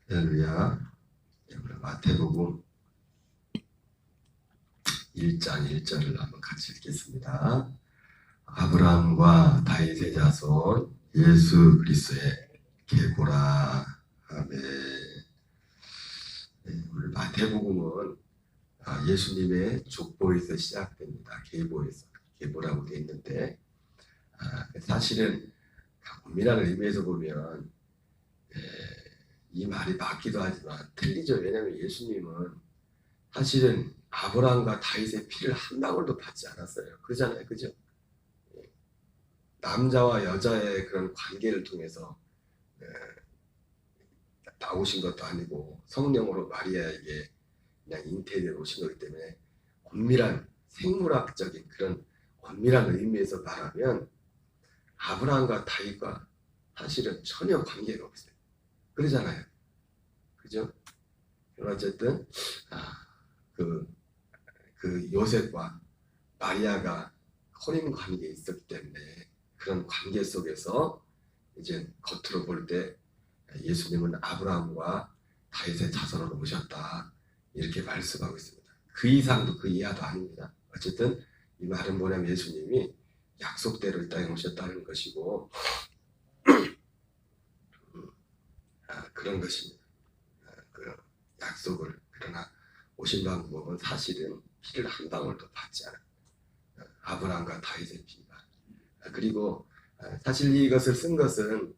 할렐루야. 오늘 마태복음 1장 1절을 한번 같이 읽겠습니다. 아브라함과 다윗의 자손 예수 그리스도의 계보라. 아멘. 오늘 마태복음은 예수님의 족보에서 시작됩니다. 계보라고 되어 있는데 사실은 엄밀한 의미에서 보면 이 말이 맞기도 하지만 틀리죠. 왜냐하면 예수님은 사실은 아브라함과 다윗의 피를 한 방울도 받지 않았어요. 그러잖아요. 그죠? 남자와 여자의 그런 관계를 통해서 나오신 것도 아니고 성령으로 마리아에게 그냥 잉태되어 오신 거기 때문에 엄밀한 생물학적인 그런 엄밀한 의미에서 말하면 아브라함과 다윗과 사실은 전혀 관계가 없어요. 그러잖아요. 그죠? 어쨌든 그 요셉과 마리아가 혼인 관계에 있었기 때문에 그런 관계 속에서 이제 겉으로 볼 때 예수님은 아브라함과 다윗의 자손으로 오셨다 이렇게 말씀하고 있습니다. 그 이상도 그 이하도 아닙니다. 어쨌든 이 말은 뭐냐면 예수님이 약속대로 이 땅에 오셨다는 것이고 그런 것입니다. 그 약속을 그러나 오신 방법은 사실은 피를 한 방울도 받지 않아요. 아브라함과 다윗의 피가. 그리고 사실 이것을 쓴 것은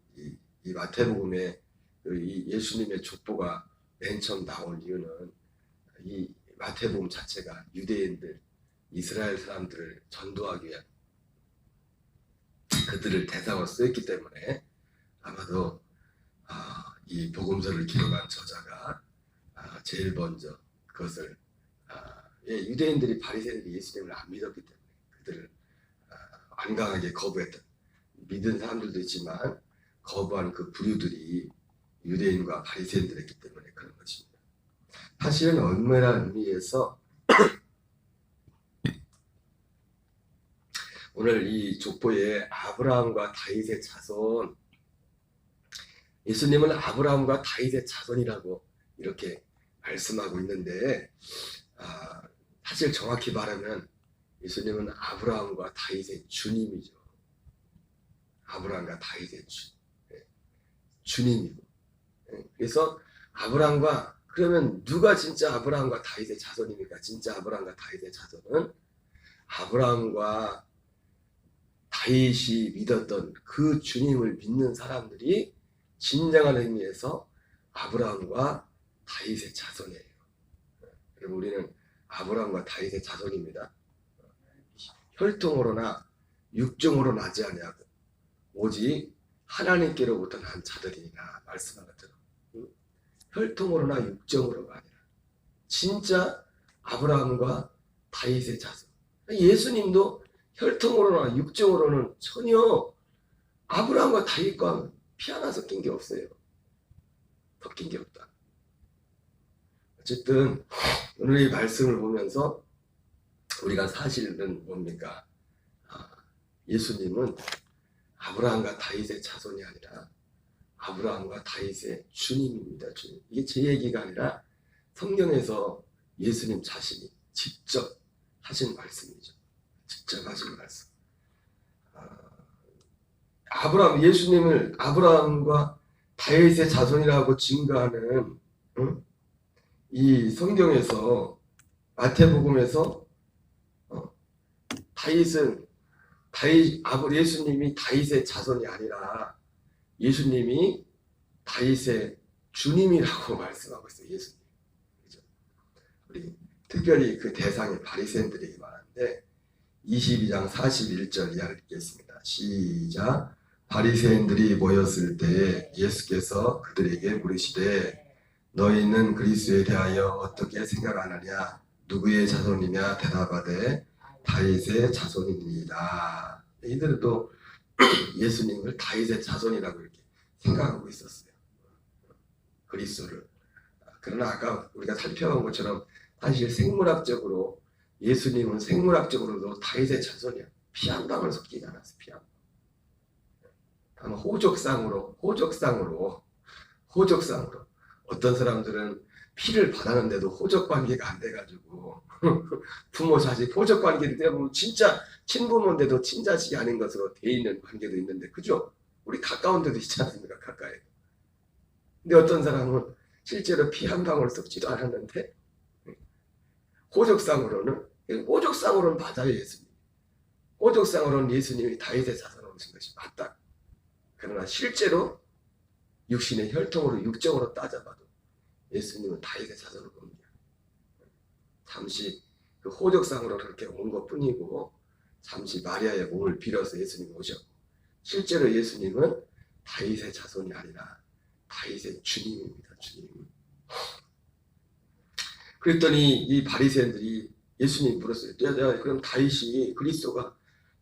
이 마태복음에 이 예수님의 족보가 맨 처음 나온 이유는 이 마태복음 자체가 유대인들, 이스라엘 사람들을 전도하기 위한 그들을 대상으로 쓰였기 때문에 아마도 이 복음서를 기록한 저자가 제일 먼저 그것을 유대인들이 바리새인들이 예수님을 안 믿었기 때문에 그들을 완강하게 거부했던 믿은 사람들도 있지만 거부한 그 부류들이 유대인과 바리새인들이었기 때문에 그런 것입니다. 사실은 엄밀한 의미에서 오늘 이 족보에 아브라함과 다윗의 자손, 예수님은 아브라함과 다윗의 자손이라고 이렇게 말씀하고 있는데 사실 정확히 말하면 예수님은 아브라함과 다윗의 주님이죠. 아브라함과 다윗의 주님이고. 그래서 아브라함과 그러면 누가 진짜 아브라함과 다윗의 자손입니까? 진짜 아브라함과 다윗의 자손은 아브라함과 다윗이 믿었던 그 주님을 믿는 사람들이 진정한 의미에서 아브라함과 다윗의 자손이에요. 그리고 우리는 아브라함과 다윗의 자손입니다. 혈통으로나 육정으로 나지 아니하고 오직 하나님께로부터 난 자들이니라 말씀한 것처럼 혈통으로나 육정으로가 아니라 진짜 아브라함과 다윗의 자손. 예수님도 혈통으로나 육정으로는 전혀 아브라함과 다윗과 피 하나 섞인 게 없어요. 섞인 게 없다. 어쨌든 오늘 이 말씀을 보면서 우리가 사실은 뭡니까? 예수님은 아브라함과 다윗의 자손이 아니라 아브라함과 다윗의 주님입니다. 주님. 이게 제 얘기가 아니라 성경에서 예수님 자신이 직접 하신 말씀이죠. 직접 하신 말씀. 예수님을 아브라함과 다윗의 자손이라고 증거하는 이 성경에서 마태복음에서 예수님이 다윗의 자손이 아니라 예수님이 다윗의 주님이라고 말씀하고 있어요. 예수님. 그렇죠? 우리 특별히 그 대상이 바리새인들에게 말하는데 22장 41절 이하를 읽겠습니다. 시작. 바리새인들이 모였을 때 예수께서 그들에게 물으시되 너희는 그리스도에 대하여 어떻게 생각하느냐? 누구의 자손이냐? 대답하되 다윗의 자손입니다. 이들은 또 예수님을 다윗의 자손이라고 이렇게 생각하고 있었어요. 그리스도를. 그러나 아까 우리가 살펴본 것처럼 사실 생물학적으로 예수님은 생물학적으로도 다윗의 자손이야. 피 한 방울 섞이지 않았어. 피 한 방울. 다만 호적상으로 어떤 사람들은 피를 받았는데도 호적 관계가 안 돼가지고 부모 자식 호적 관계를 때문에 진짜 친부모인데도 친자식이 아닌 것으로 돼 있는 관계도 있는데, 그죠? 우리 가까운 데도 있지 않습니까? 가까이. 근데 어떤 사람은 실제로 피 한 방울 썩지도 않았는데 호적상으로는 맞아요. 예수님. 호적상으로는 예수님이 다윗의 자손으로 오신 것이 맞다. 그러나 실제로 육신의 혈통으로 육정으로 따져봐도 예수님은 다윗의 자손으로 옵니다. 잠시 그 호적상으로 그렇게 온 것뿐이고, 잠시 마리아의 몸을 빌어서 예수님이 오셨고, 실제로 예수님은 다윗의 자손이 아니라 다윗의 주님입니다. 주님. 그랬더니 이 바리새인들이 예수님 물었어요. 야, 그럼 다윗이 그리스도가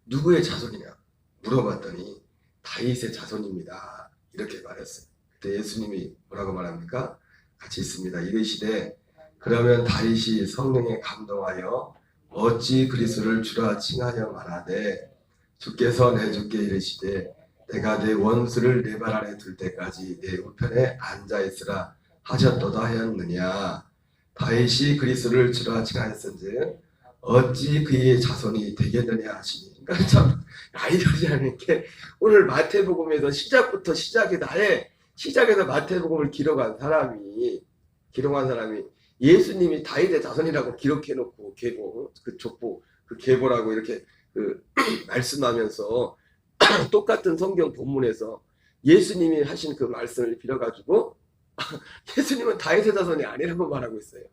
누구의 자손이냐 물어봤더니 다윗의 자손입니다. 이렇게 말했어요. 그때 예수님이 뭐라고 말합니까? 같이 있습니다. 이르시되 그러면 다윗이 성령에 감동하여 어찌 그리스도를 주라 칭하여 말하되 주께서 내 주께 이르시되 내가 내 원수를 내 발 아래 둘 때까지 내 우편에 앉아 있으라 하셨도다 하였느냐. 다윗이 그리스도를 주라 칭하였은즉 어찌 그의 자손이 되겠느냐 하시니. 그러니까 참 아이러지 않은 게, 오늘 마태복음에서 시작에서 마태복음을 기록한 사람이 예수님이 다윗의 자손이라고 기록해놓고 계보라고 이렇게 말씀하면서 똑같은 성경 본문에서 예수님이 하신 그 말씀을 빌어가지고 예수님은 다윗의 자손이 아니라고 말하고 있어요.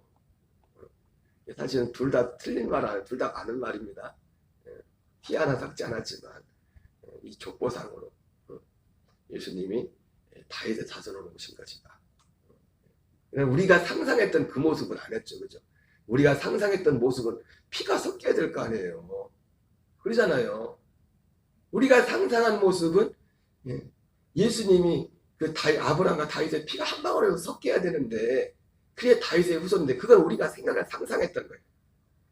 사실은 둘 다 틀린 말 아니에요. 둘 다 맞는 말입니다. 피 하나 삭지 않았지만 이 족보상으로 예수님이 다윗의 자손으로 오신 것이다. 우리가 상상했던 그 모습은 아니었죠. 그죠? 우리가 상상했던 모습은 피가 섞여야 될 거 아니에요. 그러잖아요. 우리가 상상한 모습은 예수님이 아브라함과 다윗의 피가 한 방울에서 섞여야 되는데, 그게 다윗의 후손인데, 그건 우리가 상상했던 거예요.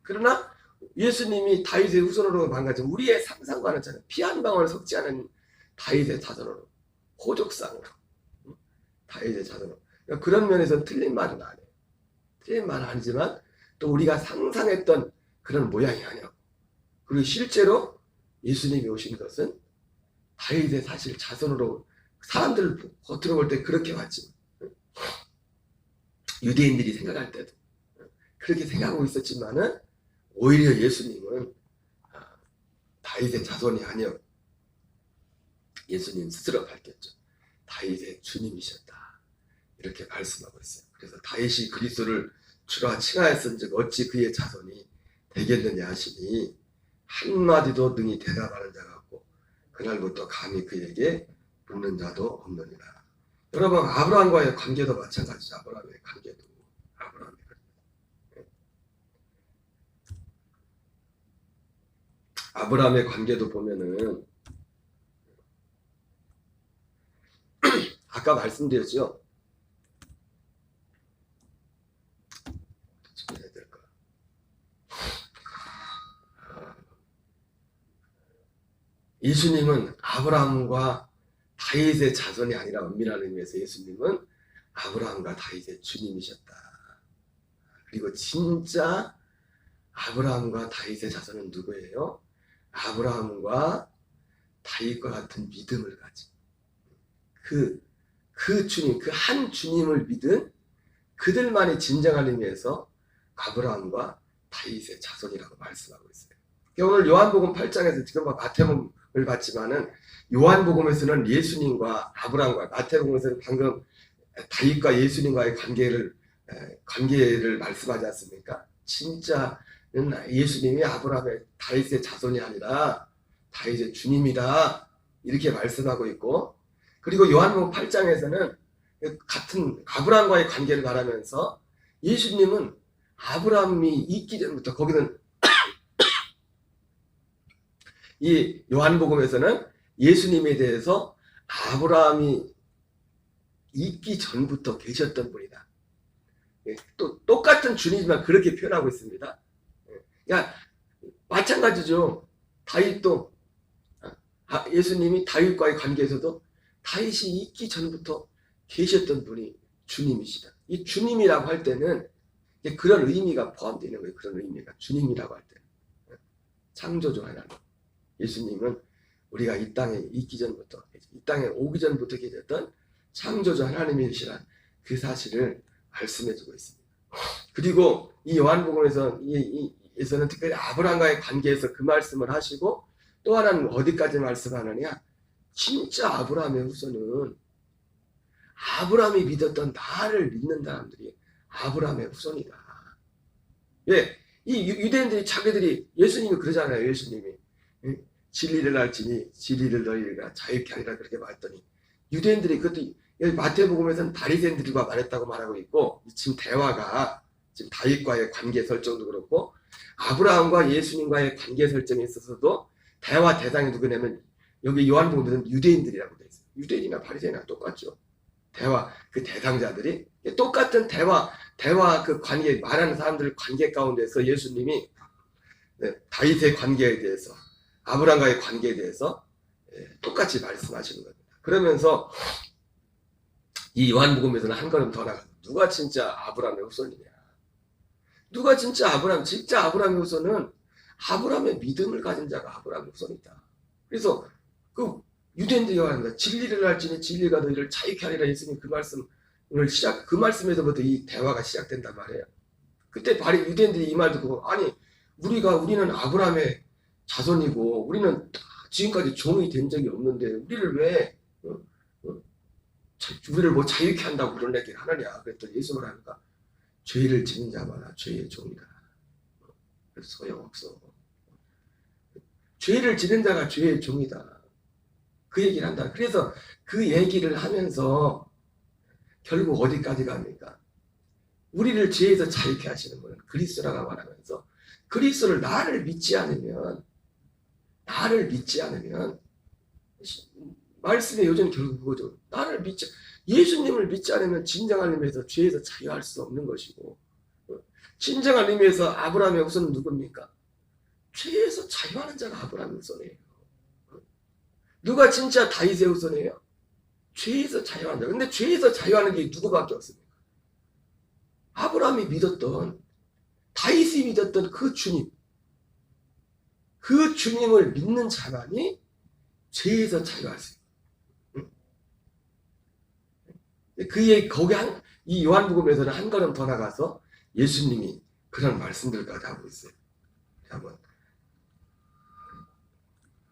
그러나 예수님이 다윗의 후손으로 망가진 우리의 상상과는 전혀 피 한 방울 섞지 않은 다윗의 자손으로, 호족상으로, 다윗의 자손으로. 그러니까 그런 면에서는 틀린 말은 아니에요. 틀린 말은 아니지만 또 우리가 상상했던 그런 모양이 아니야. 그리고 실제로 예수님이 오신 것은 다윗의 사실 자손으로, 사람들 겉으로 볼 때 그렇게 봤지. 유대인들이 생각할 때도 그렇게 생각하고 있었지만은 오히려 예수님은 다윗의 자손이 아니요, 예수님 스스로 밝혔죠. 다윗의 주님이셨다. 이렇게 말씀하고 있어요. 그래서 다윗이 그리스도를 주라 칭하였은즉 어찌 그의 자손이 되겠느냐 하시니 한마디도 능히 대답하는 자가 없고 그날부터 감히 그에게 묻는 자도 없느니라. 여러분, 아브라함과의 관계도 마찬가지죠. 아브라함의 관계도. 아브라함의 관계도 보면은 아까 말씀드렸죠. 예수님은 아브라함과 다윗의 자손이 아니라 엄밀한 의미에서 예수님은 아브라함과 다윗의 주님이셨다. 그리고 진짜 아브라함과 다윗의 자손은 누구예요? 아브라함과 다윗과 같은 믿음을 가진 그 주님, 그 한 주님을 믿은 그들만이 진정한 의미에서 아브라함과 다윗의 자손이라고 말씀하고 있어요. 오늘 요한복음 8장에서 지금 마태복음을 봤지만은 요한복음에서는 예수님과 아브라함과, 마태복음에서는 방금 다윗과 예수님과의 관계를 말씀하지 않습니까? 진짜는 예수님이 아브라함의 다윗의 자손이 아니라 다윗의 주님이다. 이렇게 말씀하고 있고, 그리고 요한복음 8장에서는 같은 아브라함과의 관계를 말하면서 예수님은 아브라함이 있기 전부터, 거기는 이 요한복음에서는 예수님에 대해서 아브라함이 있기 전부터 계셨던 분이다. 또 똑같은 주님이지만 그렇게 표현하고 있습니다. 그러니까 마찬가지죠. 다윗도 예수님이 다윗과의 관계에서도 다윗이 있기 전부터 계셨던 분이 주님이시다. 이 주님이라고 할 때는 그런 의미가 포함되는 거예요. 그런 의미가 주님이라고 할 때는 창조주 하나님. 예수님은 우리가 이 땅에 있기 전부터, 이 땅에 오기 전부터 계셨던 창조주 하나님이시란 그 사실을 말씀해주고 있습니다. 그리고 이 요한복음에서는 특별히 아브라함과의 관계에서 그 말씀을 하시고, 또 하나는 어디까지 말씀하느냐, 진짜 아브라함의 후손은 아브라함이 믿었던 나를 믿는 사람들이 아브라함의 후손이다. 예, 이 유대인들이 자기들이, 예수님이 그러잖아요. 예수님이 진리를 알지니 진리를 너희가 자유케 하리라 그렇게 말했더니, 유대인들이 그것도 마태복음에서는 바리새인들과 말했다고 말하고 있고, 지금 대화가 지금 다윗과의 관계 설정도 그렇고 아브라함과 예수님과의 관계 설정에 있어서도 대화 대상이 누구냐면 여기 요한복음에는 유대인들이라고 되어 있어요. 유대인이나 바리새인이나 똑같죠. 대화 그 대상자들이 똑같은 대화 그 관계 말하는 사람들 관계 가운데서 예수님이 다윗의 관계에 대해서 아브라함과의 관계에 대해서 똑같이 말씀하시는 겁니다. 그러면서 이 요한복음에서는 한 걸음 더 나가 누가 진짜 아브라함의 후손이냐? 누가 진짜 아브라함의 후손은 아브라함의 믿음을 가진 자가 아브라함의 후손이다. 그래서 그 유대인들이 말합니다. 진리를 알지니 진리가 너희를 자유케 하리라. 예수님 그 말씀에서부터 이 대화가 시작된단 말이에요. 그때 유대인들이 이 말 듣고, 아니 우리는 아브라함의 자손이고 우리는 지금까지 종이 된 적이 없는데 우리를 왜 우리를 뭐 자유케 한다고 그런 얘기를 하느냐. 그랬더니 예수님을 하니까 죄를 지는 자마다 죄의 종이다. 그래서 소용없어. 죄를 지는 자가 죄의 종이다. 그 얘기를 한다. 그래서 그 얘기를 하면서 결국 어디까지 갑니까? 우리를 죄에서 자유케 하시는 분은 그리스도라고 말하면서, 그리스도를 나를 믿지 않으면 말씀의 요즘 결국 그거죠. 예수님을 믿지 않으면 진정한 의미에서 죄에서 자유할 수 없는 것이고, 진정한 의미에서 아브라함의 후손은 누굽니까? 죄에서 자유하는 자가 아브라함의 후손이에요. 누가 진짜 다윗의 후손이에요? 죄에서 자유하는 자. 근데 죄에서 자유하는 게 누구밖에 없습니까? 아브라함이 믿었던, 다윗이 믿었던 그 주님을 믿는 자만이 죄에서 자유할 수 있어요. 이 요한복음에서는 한 걸음 더 나가서 예수님이 그런 말씀들까지 하고 있어요. 한번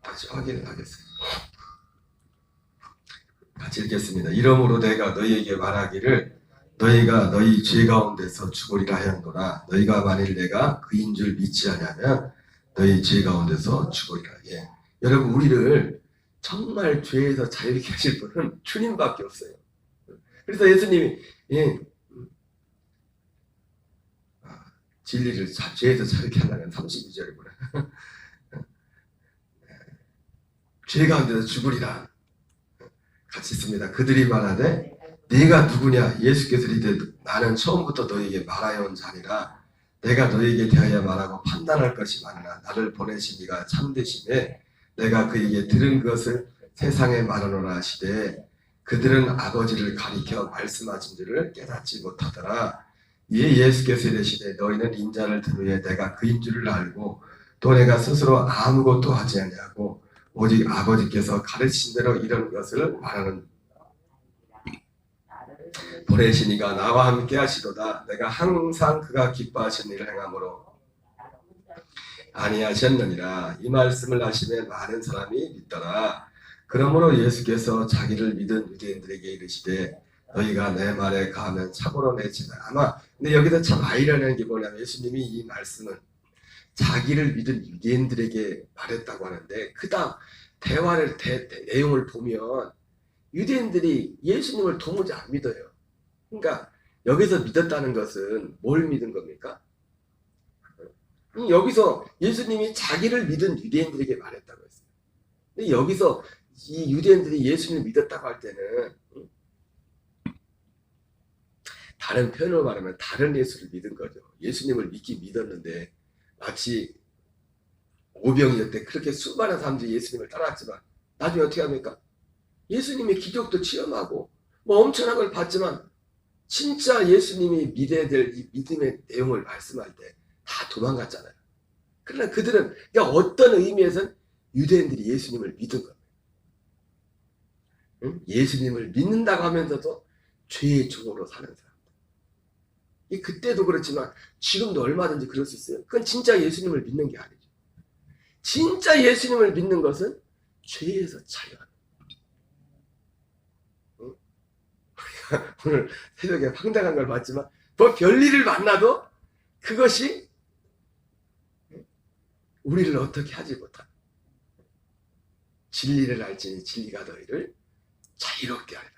다시 확인을 하겠어요. 같이 읽겠습니다. 이러므로 내가 너희에게 말하기를 너희가 너희 죄 가운데서 죽으리라 하였노라. 너희가 만일 내가 그인 줄 믿지 않으면 너희 죄 가운데서 죽으리라. 예. 여러분, 우리를 정말 죄에서 자유케 하실 분은 주님밖에 없어요. 그래서 예수님이 진리를 죄에서 자유케 하려면 32절에 보라. 죄 가운데서 죽으리라. 같이 있습니다. 그들이 말하되 네가 누구냐? 예수께서 이르되 나는 처음부터 너희에게 말하여 온 자니라. 내가 너희에게 대하여 말하고 판단할 것이 많으나 나를 보내신 이가 참되심에 내가 그에게 들은 것을 세상에 말하노라 하시되 그들은 아버지를 가리켜 말씀하신 줄을 깨닫지 못하더라. 이에 예수께서 이르시되 너희는 인자를 든 후에 내가 그인 줄을 알고 또 내가 스스로 아무것도 하지 아니하고 오직 아버지께서 가르치신 대로 이런 것을 말하는 보내신 이가 나와 함께 하시도다. 내가 항상 그가 기뻐하신 일을 행함으로 아니하셨느니라. 이 말씀을 하시면 많은 사람이 믿더라. 그러므로 예수께서 자기를 믿은 유대인들에게 이르시되 너희가 내 말에 가면 참으로 내 죄를 아마 근데 여기서 참 아이러니한 게 뭐냐면 예수님이 이 말씀은 자기를 믿은 유대인들에게 말했다고 하는데 그 다음 대화를 내용을 보면 유대인들이 예수님을 도무지 안 믿어요. 그러니까 여기서 믿었다는 것은 뭘 믿은 겁니까? 여기서 예수님이 자기를 믿은 유대인들에게 말했다고 했어요. 근데 여기서 이 유대인들이 예수님을 믿었다고 할 때는 다른 표현으로 말하면 다른 예수를 믿은 거죠. 예수님을 믿었는데 마치 오병이었대 그렇게 수많은 사람들이 예수님을 따라왔지만 나중에 어떻게 합니까? 예수님의 기적도 체험하고 뭐 엄청난 걸 봤지만 진짜 예수님이 믿어야 될 이 믿음의 내용을 말씀할 때 다 도망갔잖아요. 그러나 그들은 그러니까 어떤 의미에서는 유대인들이 예수님을 믿은 겁니다. 응? 예수님을 믿는다고 하면서도 죄의 종으로 사는 사람들. 그때도 그렇지만 지금도 얼마든지 그럴 수 있어요. 그건 진짜 예수님을 믿는 게 아니죠. 진짜 예수님을 믿는 것은 죄에서 자유하는 거예요. 응? 오늘 새벽에 황당한 걸 봤지만 뭐 별일을 만나도 그것이 우리를 어떻게 하지 못한 진리를 알지니 진리가 너희를 자유롭게 하리라.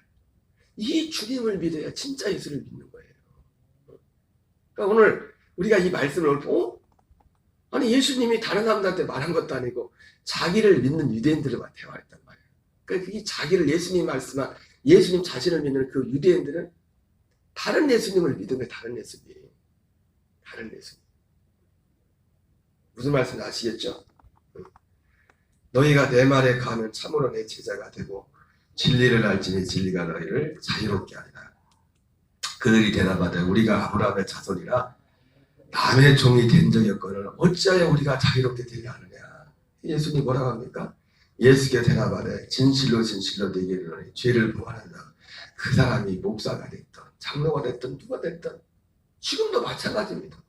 이 주님을 믿어야 진짜 예수를 믿는 거예요. 그러니까 오늘 우리가 이 말씀을 보고 아니 예수님이 다른 사람들한테 말한 것도 아니고 자기를 믿는 유대인들과 대화했단 말이에요. 그러니까 이 자기를 예수님 말씀한 예수님 자신을 믿는 그 유대인들은 다른 예수님을 믿은 게 다른 예수님이에요. 다른 예수님. 무슨 말씀인지 아시겠죠? 너희가 내 말에 가면 참으로 내 제자가 되고 진리를 알지니 진리가 너희를 자유롭게 하리라. 그들이 대답하되 우리가 아브라함의 자손이라 남의 종이 된 적이 없거늘 어찌하여 우리가 자유롭게 되려 하느냐. 예수님 뭐라고 합니까? 예수께 대답하되 진실로 진실로 네게 이르노니 죄를 범하는 자 그 사람이 목사가 됐든 장로가 됐든 누가 됐든 지금도 마찬가지입니다.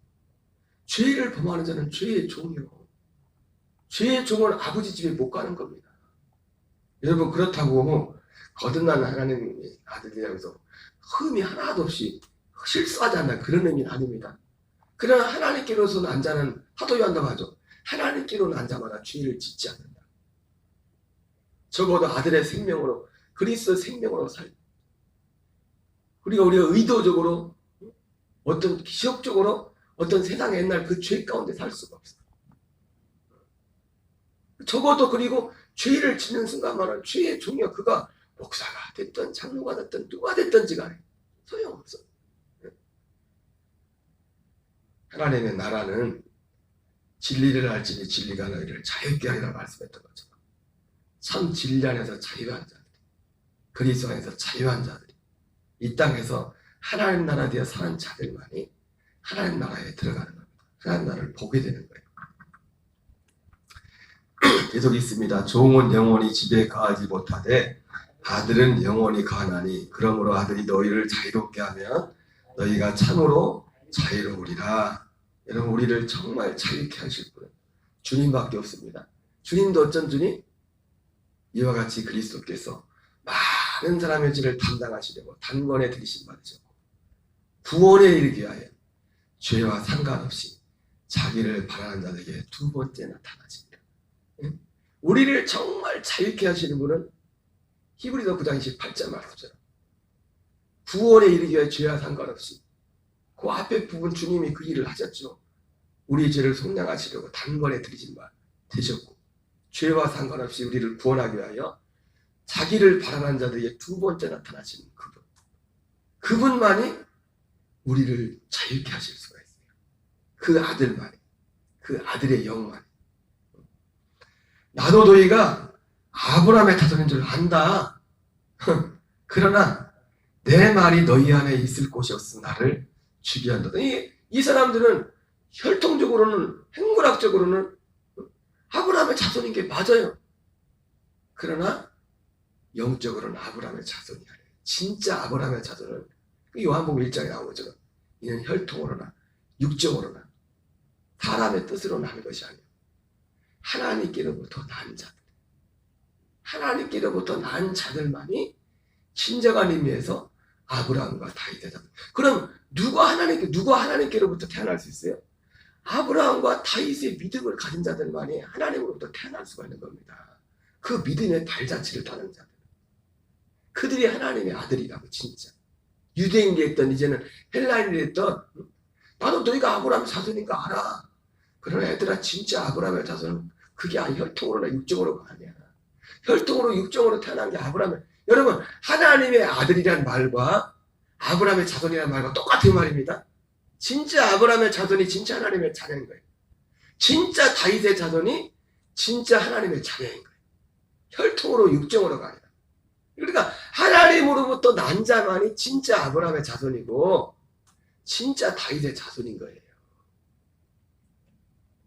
죄를 범하는 자는 죄의 종이요. 죄의 종은 아버지 집에 못 가는 겁니다. 여러분 그렇다고 거듭난 하나님의 아들이라고 해서 흠이 하나도 없이 실수하지 않는 그런 의미는 아닙니다. 그러나 하나님께로서는 안 자는 사도요한도 하죠. 하나님께로는 안 자마다 죄를 짓지 않는다. 적어도 아들의 생명으로 그리스도의 생명으로 우리가 의도적으로 어떤 기적적으로 어떤 세상의 옛날 그 죄 가운데 살 수가 없어요. 적어도 그리고 죄를 짓는 순간만은 죄의 종이요. 그가 목사가 됐든 장로가 됐든 누가 됐든지 간에 소용없어. 하나님의 나라는 진리를 알지니 진리가 너희를 자유케 하리라 말씀했던 것처럼 참 진리 안에서 자유한 자들이 그리스도 안에서 자유한 자들이 이 땅에서 하나님 나라 되어 사는 자들만이 하나님 나라에 들어가는 겁니다. 하나님 나라를 보게 되는 거예요. 계속 있습니다. 종은 영원히 집에 거하지 못하되 아들은 영원히 거하나니 그러므로 아들이 너희를 자유롭게 하면 너희가 참으로 자유로우리라. 여러분 우리를 정말 자유케 하실 분은 주님밖에 없습니다. 주님도 어쩐 주님? 이와 같이 그리스도께서 많은 사람의 죄를 담당하시려고 단번에 들이심 받으셨고 구원에 이르기 위하여 죄와 상관없이 자기를 바라는 자들에게 두 번째 나타나십니다. 우리를 정말 자유케 하시는 분은 히브리서 9장 28절 말씀처럼 구원에 이르기 위해 죄와 상관없이 그 앞에 부분 주님이 그 일을 하셨죠. 우리의 죄를 속량하시려고 단번에 들이신 바 되셨고 죄와 상관없이 우리를 구원하기 위하여 자기를 바라는 자들에게 두 번째 나타나시는 그분만이 우리를 자유케 하실 수가 있어요. 그 아들만이, 그 아들의 영만이. 나도 너희가 아브라함의 자손인 줄 안다. 그러나 내 말이 너희 안에 있을 곳이 없어 나를 죽이한다. 이 사람들은 혈통적으로는 행문학적으로는 아브라함의 자손인 게 맞아요. 그러나 영적으로는 아브라함의 자손이 아니에요. 진짜 아브라함의 자손은 요한복음 1장에 나오죠. 이는 혈통으로나 육적으로나 사람의 뜻으로 나는 것이 아니에요. 하나님께로부터 난 자들, 하나님께로부터 난 자들만이 진정한 의미에서 아브라함과 다윗의 자손. 그럼 누가 하나님께로부터 태어날 수 있어요? 아브라함과 다윗의 믿음을 가진 자들만이 하나님으로부터 태어날 수가 있는 겁니다. 그 믿음의 발자취를 따는 자들. 그들이 하나님의 아들이라고 진짜. 유대인이 됐던 이제는 헬라인이 됐던 나도 너희가 아브라함 자손인가 알아. 그러나 얘들아 진짜 아브라함의 자손은 그게 혈통으로나 육적으로가 아니야. 혈통으로 육적으로 태어난 게 아브라함의 여러분 하나님의 아들이란 말과 아브라함의 자손이라는 말과 똑같은 말입니다. 진짜 아브라함의 자손이 진짜 하나님의 자녀인 거예요. 진짜 다윗의 자손이 진짜 하나님의 자녀인 거예요. 혈통으로 육정으로가 아니라. 그러니까 아들로부터 난 자만이 진짜 아브라함의 자손이고 진짜 다윗의 자손인 거예요.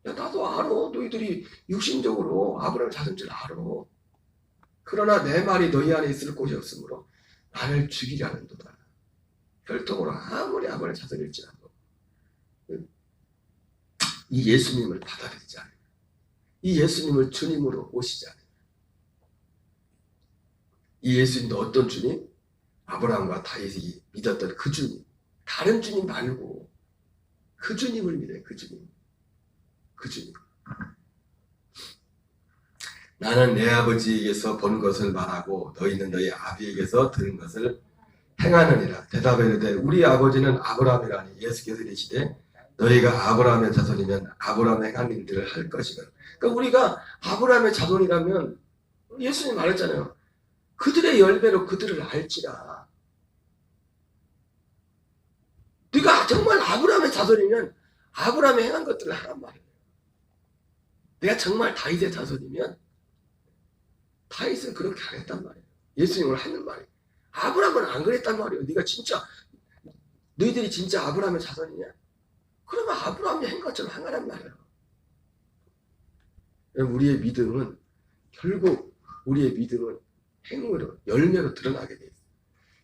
야, 나도 알아. 너희들이 육신적으로 아브라함의 자손인 줄 알아. 그러나 내 말이 너희 안에 있을 곳이 없으므로 나를 죽이려 하는도다. 혈통으로 아무리 아브라함의 자손일지라도 이 예수님을 받아들이지 않아요. 이 예수님을 주님으로 모시지 않아요. 이 예수님도 어떤 주님? 아브라함과 다윗이 믿었던 그 주님. 다른 주님 말고 그 주님을 믿어요. 그 주님. 그 주님. 나는 내 아버지에게서 본 것을 말하고 너희는 너희 아비에게서 들은 것을 행하느니라. 대답해 이르되 우리 아버지는 아브라함이라니. 예수께서 이르시되 너희가 아브라함의 자손이면 아브라함의 행한 일들을 할 것이거든. 그러니까 우리가 아브라함의 자손이라면 예수님 말했잖아요. 그들의 열매로 그들을 알지라. 네가 정말 아브라함의 자손이면 아브라함의 행한 것들을 하란 말이에요. 내가 정말 다윗의 자손이면 다윗은 그렇게 안 했단 말이에요. 예수님을 하는 말이에요. 아브라함은 안 그랬단 말이에요. 네가 진짜 너희들이 진짜 아브라함의 자손이냐? 그러면 아브라함이 한 것처럼 행하란 말이에요. 우리의 믿음은 결국 우리의 믿음은 행위로 열매로 드러나게 돼 있어요.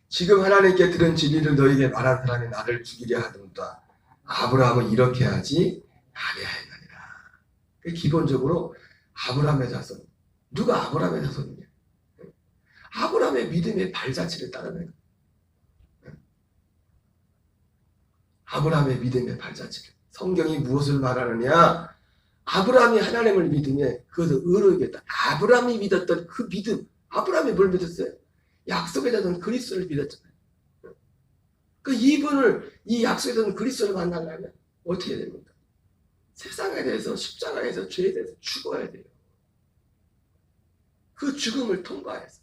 지금 하나님께 들은 진리를 너에게 말한 사람이 나를 죽이려 하는도다. 아브라함은 이렇게 하지 아니하였느니라. 기본적으로 아브라함의 자손. 누가 아브라함의 자손이냐? 아브라함의 믿음의 발자취를 따르는 거예요. 아브라함의 믿음의 발자취를. 성경이 무엇을 말하느냐? 아브라함이 하나님을 믿으며 그것을 의로 여겼다. 아브라함이 믿었던 그 믿음. 아브라함이 뭘 믿었어요? 약속에 대한 그리스도를 믿었잖아요. 그 이분을, 이 약속에 대한 그리스도를 만나려면 어떻게 됩니까? 세상에 대해서, 십자가에서, 죄에 대해서 죽어야 돼요. 그 죽음을 통과해서.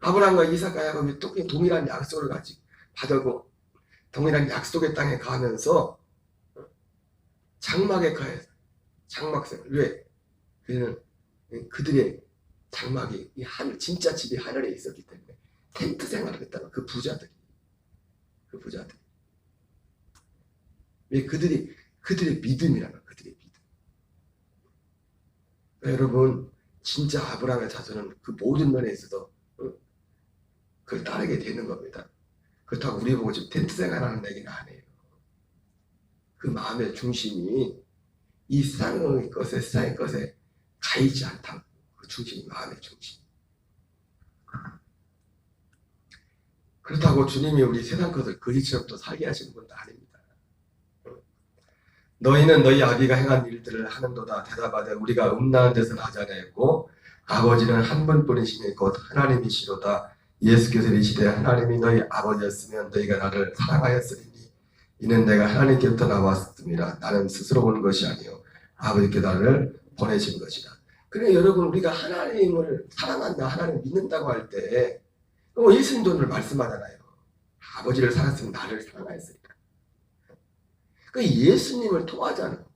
아브라함과 이삭과 야곱이 똑같이 동일한 약속을 받고 동일한 약속의 땅에 가면서 장막에 가해서 장막생활. 왜? 그는 그들의 장막이 이 하늘, 진짜 집이 하늘에 있었기 때문에 텐트 생활을 했다는 그 부자들이. 왜? 그들의 믿음이라는 거예요. 그들의 믿음. 여러분, 진짜 아브라함의 자손은 그 모든 면에 있어서 그걸 따르게 되는 겁니다. 그렇다고 우리 보고 지금 텐트 생활하는 얘기는 아니에요. 그 마음의 중심이 이 세상의 것에 가이지 않다고. 그 중심이 마음의 중심. 그렇다고 주님이 우리 세상 것을 거지처럼 또 살게 하시는 분도 아닙니다. 너희는 너희 아비가 행한 일들을 하는도다. 대답하되 우리가 음란한 데서 나지 아니하였고 아버지는 한 분뿐이시니 곧 하나님이시로다. 예수께서 이르시되 하나님이 너희 아버지였으면 너희가 나를 사랑하였으리니 이는 내가 하나님께부터 나왔음이라. 나는 스스로 오는 것이 아니요 아버지께 나를 보내신 것이라. 그러니까 여러분, 우리가 하나님을 사랑한다, 하나님을 믿는다고 할 때 예수님도 오늘 말씀하잖아요. 아버지를 사랑했으면 나를 사랑하였으리라. 그러니까 예수님을 통하지 않고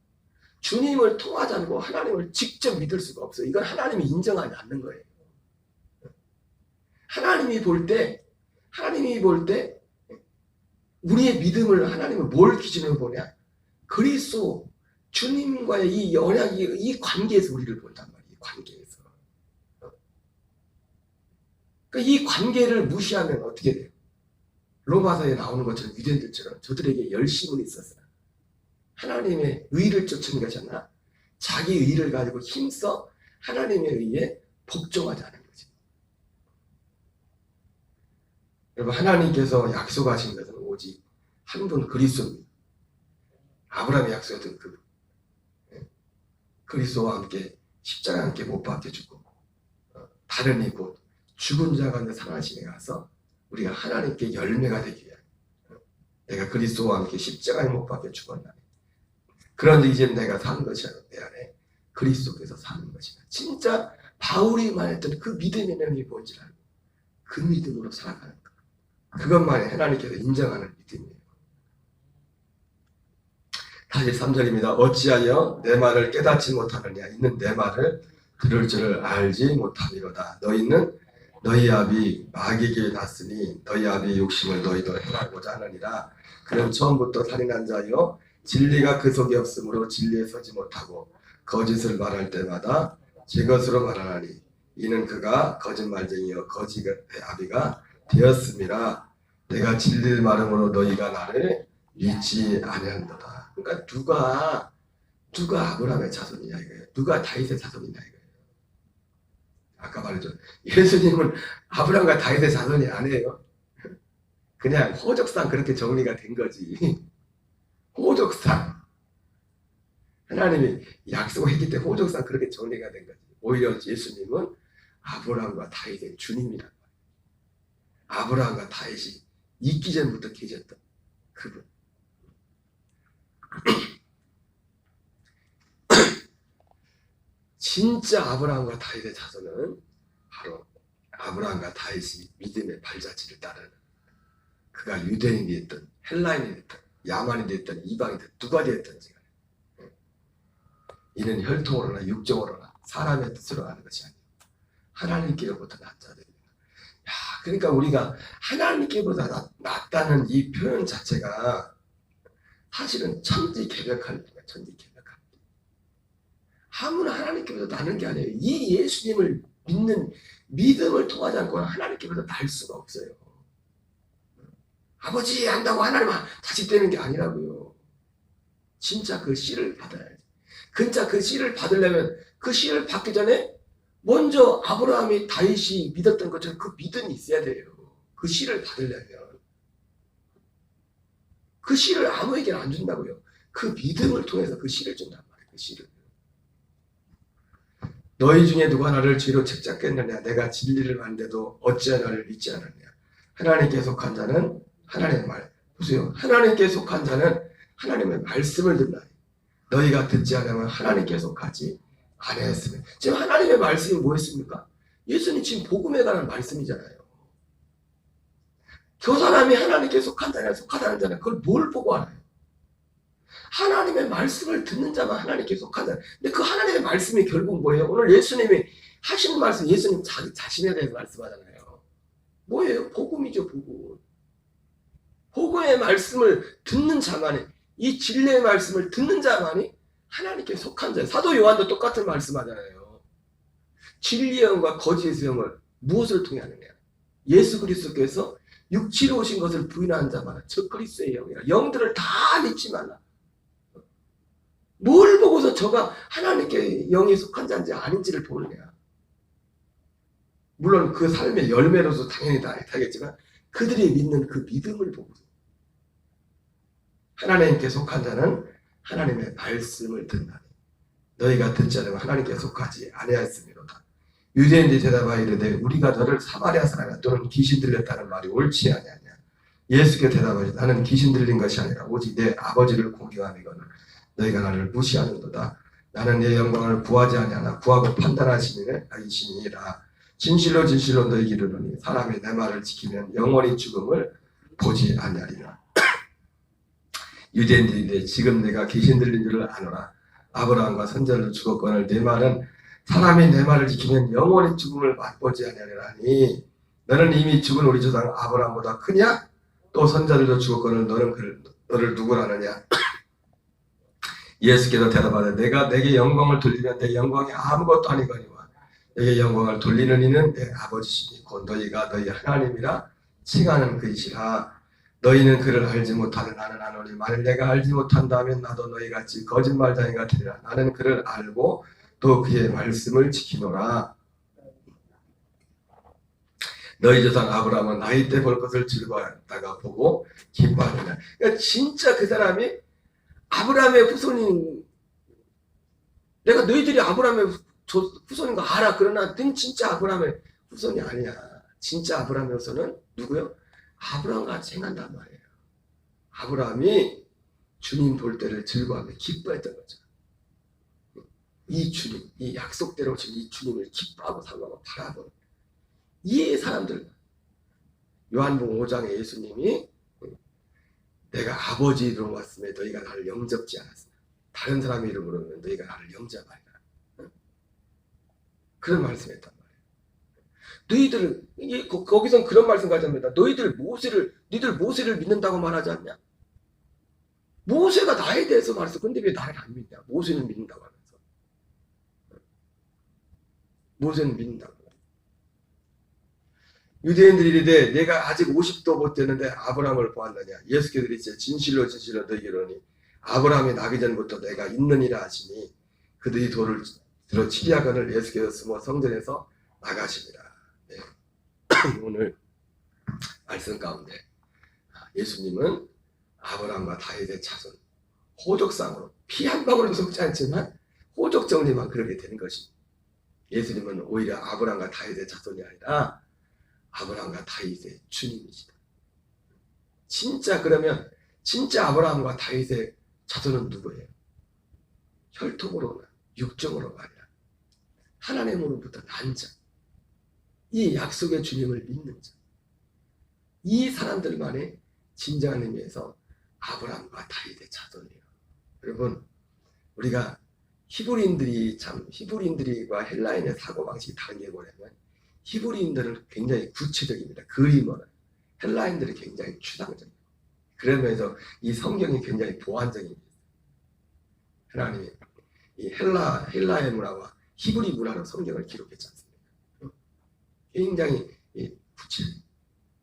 주님을 통하지 않고 하나님을 직접 믿을 수가 없어요. 이건 하나님이 인정하지 않는 거예요. 하나님이 볼 때 우리의 믿음을 하나님은 뭘 기준으로 보냐? 그리스도 주님과의 이 언약이, 이 관계에서 우리를 본단 말이에요. 이 관계에서. 그러니까 이 관계를 무시하면 어떻게 돼요? 로마서에 나오는 것처럼 유대인들처럼 저들에게 열심은 있었어요. 하나님의 의를 쫓는 것이 아니라 자기 의를 가지고 힘써 하나님의 의에 복종하지 않은 거죠. 여러분, 하나님께서 약속하신 것은 오직 한 분 그리스도입니다. 아브라함이 약속했던 그 그리스도와 함께 십자가에 함께 못 박혀 죽고 다른 이 곧 죽은 자 가운데 살아나심에 가서 우리가 하나님께 열매가 되기 위해 내가 그리스도와 함께 십자가에 못 박혀 죽었나니 그런데 이제 내가 사는 것이 아니라 내 안에 그리스도께서 사는 것이다. 진짜 바울이 말했던 그 믿음의 능력이 뭔지 알고 그 믿음으로 살아가는 것. 그것만이 하나님께서 인정하는 믿음이에요. 다시 3절입니다. 어찌하여 내 말을 깨닫지 못하느냐. 이는 내 말을 들을 줄을 알지 못함이로다. 너희는 너희 아비 마귀에게 났으니 너희 아비의 욕심을 너희도 행하고자 하느니라. 그는 처음부터 살인한 자여 진리가 그 속에 없으므로 진리에 서지 못하고 거짓을 말할 때마다 제 것으로 말하나니 이는 그가 거짓말쟁이여 거짓의 아비가 되었음이라. 내가 진리를 말함으로 너희가 나를 믿지 아니한도다. 그러니까 누가 아브라함의 자손이냐 이거예요. 누가 다윗의 자손이냐 이거예요. 아까 말했죠. 예수님은 아브라함과 다윗의 자손이 아니에요. 그냥 호적상 그렇게 정리가 된 거지. 호적상. 하나님이 약속했기 때문에 호적상 그렇게 정리가 된 거지. 오히려 예수님은 아브라함과 다윗의 주님이란 말이에요. 아브라함과 다윗이 있기 전부터 계셨던 그분. 진짜 아브라함과 다윗의 자손은 바로 아브라함과 다윗이 믿음의 발자취를 따르는, 그가 유대인이 됐든 헬라인이 됐든 야만이 됐든 이방이 됐든 누가 됐든지 이는 혈통으로나 육정으로나 사람의 뜻으로 하는 것이 아니에요. 하나님께로부터 난 자들입니다. 그러니까 우리가 하나님께보다 낫다는 이 표현 자체가 사실은 천지개벽합니다. 천지개벽합니다. 아무나 하나님께보다 나는 게 아니에요. 이 예수님을 믿는 믿음을 통하지 않고는 하나님께보다 날 수가 없어요. 아버지 한다고 하나님 자식 되는 게 아니라고요. 진짜 그 씨를 받아야지. 진짜 그 씨를 받으려면 그 씨를 받기 전에 먼저 아브라함이 다윗이 믿었던 것처럼 그 믿음이 있어야 돼요. 그 씨를 받으려면. 그 씨를 아무에게나 안 준다고요. 그 믿음을 통해서 그 씨를 준단 말이에요. 그 씨를. 너희 중에 누가 나를 죄로 책잡겠느냐. 내가 진리를 하는데도 어찌하여 나를 믿지 않느냐. 하나님께 속한 자는 하나님의 말. 보세요. 하나님께 속한 자는 하나님의 말씀을 듣나니 너희가 듣지 않으면 하나님께 속하지 아니하였으면. 지금 하나님의 말씀이 뭐였습니까? 예수님 지금 복음에 관한 말씀이잖아요. 저 사람이 하나님께 속한 자냐 속하다는 자냐 그걸 뭘 보고 알아요? 하나님의 말씀을 듣는 자만 하나님께 속한 자. 근데 그 하나님의 말씀이 결국 뭐예요? 오늘 예수님이 하시는 말씀, 예수님 자기 자신에 대해서 말씀하잖아요. 뭐예요? 복음이죠, 복음. 복음의 말씀을 듣는 자만이, 이 진리의 말씀을 듣는 자만이 하나님께 속한 자예요. 사도 요한도 똑같은 말씀하잖아요. 진리의 영과 거짓의 영을 무엇을 통해 하느냐? 예수 그리스도께서 육체로 오신 것을 부인하는 자마다 저 그리스도의 영이라. 영들을 다 믿지 말라. 뭘 보고서 저가 하나님께 영에 속한 자인지 아닌지를 보느냐. 물론 그 삶의 열매로서 당연히 다겠지만 그들이 믿는 그 믿음을 보고서 하나님께 속한 자는 하나님의 말씀을 듣나니 너희가 듣지 않으면 하나님께 속하지 아니하였음이로다. 유대인들이 대답하여 이르되 우리가 너를 사마리아 사람이라 또는 귀신 들렸다는 말이 옳지 아니하냐. 예수께 대답하여 나는 귀신 들린 것이 아니라 오직 내 아버지를 공경함이거늘 너희가 나를 무시하는도다. 나는 내 영광을 구하지 아니하나 구하고 판단하시니라. 진실로 진실로 너희에게 이르노니 사람이 내 말을 지키면 영원히 죽음을 보지 아니하리라. 유대인들이 지금 내가 귀신 들린 줄을 아노라. 아브라함과 선자들도 죽었거늘 내 말은 사람이 내 말을 지키면 영원히 죽음을 맛보지 아니하리라니. 너는 이미 죽은 우리 조상 아브라함보다 크냐? 또 선자들도 죽었거늘 너를 누구라 하느냐? 예수께서 대답하되 내가 내게 영광을 돌리면 내 영광이 아무것도 아니거니와 내게 영광을 돌리는 이는 내 아버지시니 곧 너희가 너희 하나님이라 칭하는 그이시라. 너희는 그를 알지 못하는 나는 아노니 만일 내가 알지 못한다면 나도 너희같이 거짓말쟁이가 되리라. 나는 그를 알고 또 그의 말씀을 지키노라. 너희 조상 아브라함은 나이 때 볼 것을 즐거워하다가 보고 기뻐하느냐. 그러니까 진짜 그 사람이 아브라함의 후손인, 내가 너희들이 아브라함의 후손인 거 알아. 그러나 넌 진짜 아브라함의 후손이 아니야. 진짜 아브라함의 후손은 누구요? 아브라함과 같이 행한단 말이에요. 아브라함이 주님 볼 때를 즐거워하며 기뻐했던 거죠. 이 주님, 이 약속대로 오신 이 주님을 기뻐하고 사랑하고 바라보는 이 사람들. 요한복음 5장에 예수님이 내가 아버지 이름으로 왔음에 너희가 나를 영접지 않았으나 다른 사람의 이름으로 오면 너희가 나를 영접하리라. 그런 말씀했단 말이에요. 거기선 그런 말씀까지 합니다. 니들 모세를 믿는다고 말하지 않냐? 모세가 나에 대해서 말했어. 근데 왜 나를 안 믿냐? 모세는 믿는다고 하면서. 모세는 믿는다고. 유대인들이 이르되 내가 아직 50도 못 되는데 아브라함을 보았느냐? 예수께서 이르시되 진실로 너희에게 이르노니 아브라함이 나기 전부터 내가 있느니라 하시니 그들이 돌을 들어 치리하거늘 예수께서 숨어 성전에서 나가시니라. 네. 오늘 말씀 가운데 예수님은 아브라함과 다윗의 자손, 호족상으로 피 한 방울도 속지 않지만 호족 정리만 그렇게 되는 것입니다. 예수님은 오히려 아브라함과 다윗의 자손이 아니라 아브라함과 다윗의 주님이시다. 그러면 진짜 아브라함과 다윗의 자손은 누구예요? 혈통으로나 육정으로가 아니라 하나님으로부터 난 자, 이 약속의 주님을 믿는 자, 이 사람들만의 진정한 의미에서 아브라함과 다윗의 자손이에요. 여러분, 우리가 히브리인들과 헬라인의 사고방식이 다른 게 뭐냐면 히브리인들은 굉장히 구체적입니다. 그림으로. 헬라인들은 굉장히 추상적이에요. 그러면서 이 성경이 굉장히 보완적입니다. 하나님이 이 헬라의 문화와 히브리 문화로 성경을 기록했지 않습니까? 굉장히 구체적.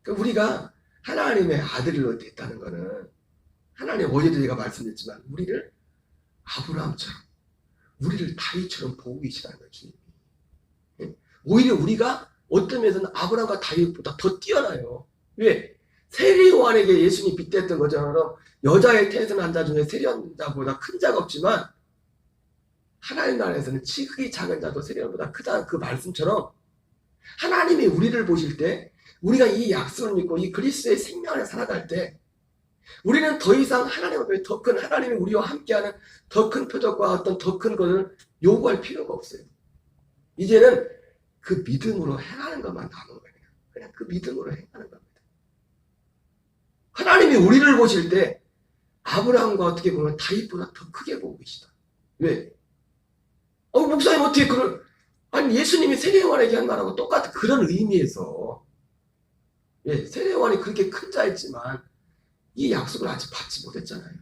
그러니까 우리가 하나님의 아들로 됐다는 것은 하나님 어제도 제가 말씀드렸지만 우리를 아브라함처럼 우리를 다윗처럼 보고 계시다는 거죠. 오히려 우리가 어떤 면에서는 아브라함과 다윗보다 더 뛰어나요. 왜? 세리요한에게 예수님이 빗댔던 것처럼 여자의 태에서 난 자 중에 세리요한 자보다 큰 자가 없지만 하나님 나라에서는 지극히 작은 자도 세리요한보다 크다는 그 말씀처럼 하나님이 우리를 보실 때 우리가 이 약속을 믿고 이 그리스도의 생명 안에 살아갈 때 우리는 더 이상 하나님 앞에 더 큰 하나님이 우리와 함께하는 더 큰 표적과 어떤 더 큰 것을 요구할 필요가 없어요. 이제는 그 믿음으로 행하는 것만 남은 거예요. 그냥 그 믿음으로 행하는 겁니다. 하나님이 우리를 보실 때 아브라함과 어떻게 보면 다윗보다 더 크게 보고 계시다. 왜? 목사님 어떻게 아니 예수님이 세례요한에게 한 말하고 똑같은 그런 의미에서 세례요한이 그렇게 큰 자였지만 이 약속을 아직 받지 못했잖아요.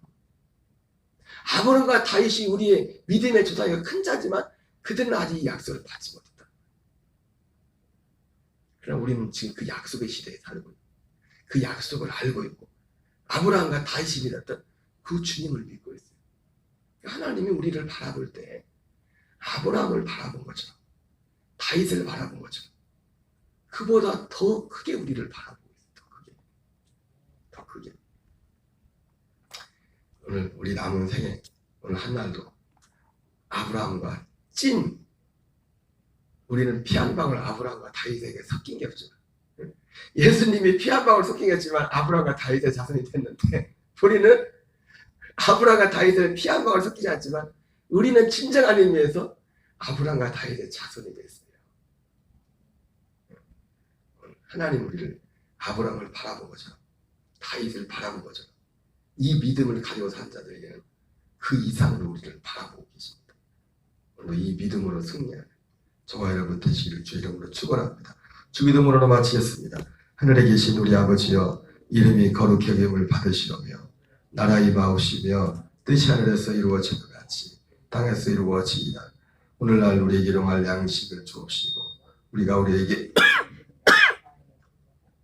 아브라함과 다윗이 우리의 믿음의 조상이가 큰 자지만 그들은 아직 이 약속을 받지 못했다. 그러나 우리는 지금 그 약속의 시대에 살고 있고 그 약속을 알고 있고 아브라함과 다윗이 믿었던 그 주님을 믿고 있어요. 하나님이 우리를 바라볼 때 아브라함을 바라본 것처럼 다윗을 바라본 것처럼 그보다 더 크게 우리를 바라보고 있어요. 더 크게. 오늘 우리 남은 생에 오늘 한날도 아브라함과 우리는 피 한 방울 아브라함과 다윗에게 섞인 게 없죠. 예수님이 피 한 방울 섞인 게 없지만 아브라함과 다윗의 자손이 됐는데 우리는 아브라함과 다윗의 피 한 방울 섞이지 않지만 우리는 진정한 의미에서 아브라함과 다윗의 자손이 됐어요. 하나님 우리를 아브라함을 바라본 것처럼 다윗을 바라본 것처럼 이 믿음을 가지고 산 자들에게는 그 이상으로 우리를 바라보고 계십니다. 오늘 이 믿음으로 승리하는 저와 여러분 되시기를 주 이름으로 축원합니다. 주 믿음으로 마치겠습니다. 하늘에 계신 우리 아버지여 이름이 거룩히 여김을 받으시오며 나라 임하옵시며 뜻이 하늘에서 이루어지는 것 같이 땅에서 이루어지이다. 오늘날 우리에게 일용할 양식을 주옵시고 우리가 우리에게